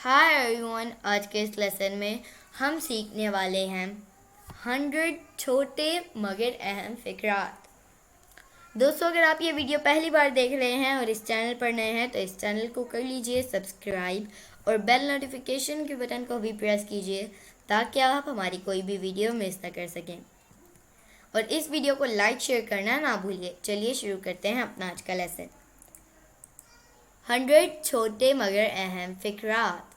Hi everyone, आज के इस लेसन में हम सीखने वाले हैं 100 छोटे मगर अहम फ़िक्रात। दोस्तों, अगर आप ये वीडियो पहली बार देख रहे हैं और इस चैनल पर नए हैं तो इस चैनल को कर लीजिए सब्सक्राइब और बेल नोटिफिकेशन के बटन को भी प्रेस कीजिए ताकि आप हमारी कोई भी वीडियो मिस ना कर सकें। और इस वीडियो को लाइक शेयर करना ना भूलिए। चलिए शुरू करते हैं अपना आज का लेसन। 100 छोटे मगर अहम फ़िक्रात।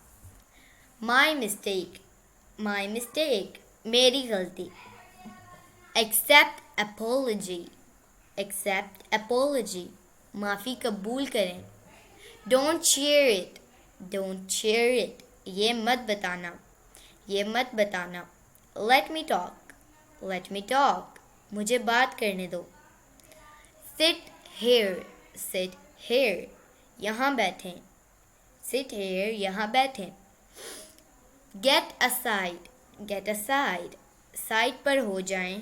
माई मिस्टेक, मेरी गलती। एक्सेप्ट अपोलॉजी, माफ़ी कबूल करें। डोंट शेयर इट, ये मत बताना। लेट मी टॉक, मुझे बात करने दो। सिट हेयर, यहाँ बैठें। गेट असाइड, साइड पर हो जाएं।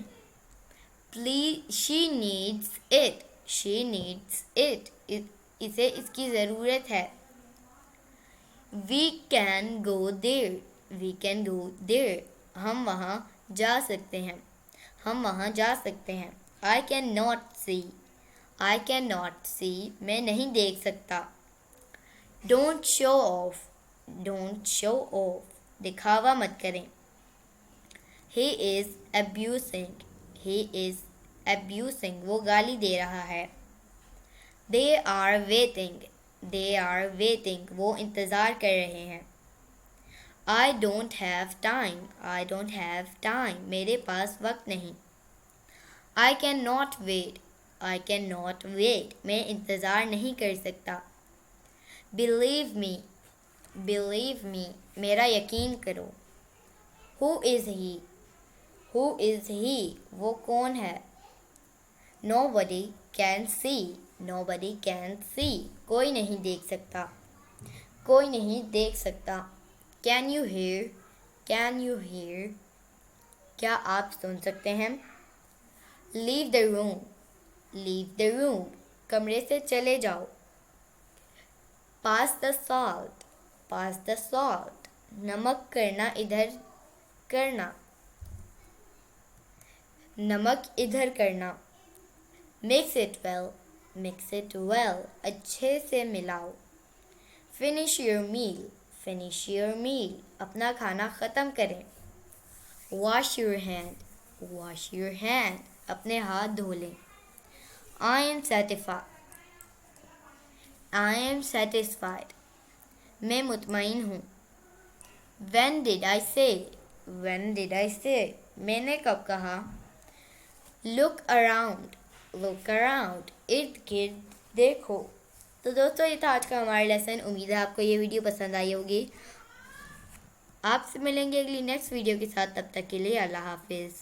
प्लीज, शी नीड्स इट, इसे इसकी ज़रूरत है। वी कैन गो देयर, हम वहाँ जा सकते हैं। आई कैन नॉट सी, मैं नहीं देख सकता। डोंट शो ऑफ, दिखावा मत करें। He is abusing, वो गाली दे रहा है। They are waiting, वो इंतज़ार कर रहे हैं। I don't have time, मेरे पास वक्त नहीं। I cannot wait, मैं इंतज़ार नहीं कर सकता। Believe me, मेरा यकीन करो। Who is he, वो कौन है। Nobody can see, कोई नहीं देख सकता। Can you hear, क्या आप सुन सकते हैं। Leave the room, कमरे से चले जाओ। Pass the salt, नमक इधर करना। Mix it well, अच्छे से मिलाओ। Finish your meal, अपना खाना ख़त्म करें। Wash your hand, अपने हाथ धो लें। I am satisfied, मैं मुतमईन हूँ। When did I say, मैंने कब कहा। Look around, इर्द गिर्द देखो। तो दोस्तों, ये था आज का हमारा लेसन। उम्मीद है आपको ये वीडियो पसंद आई होगी। आपसे मिलेंगे अगली नेक्स्ट वीडियो के साथ। तब तक के लिए अल्लाह हाफिज़।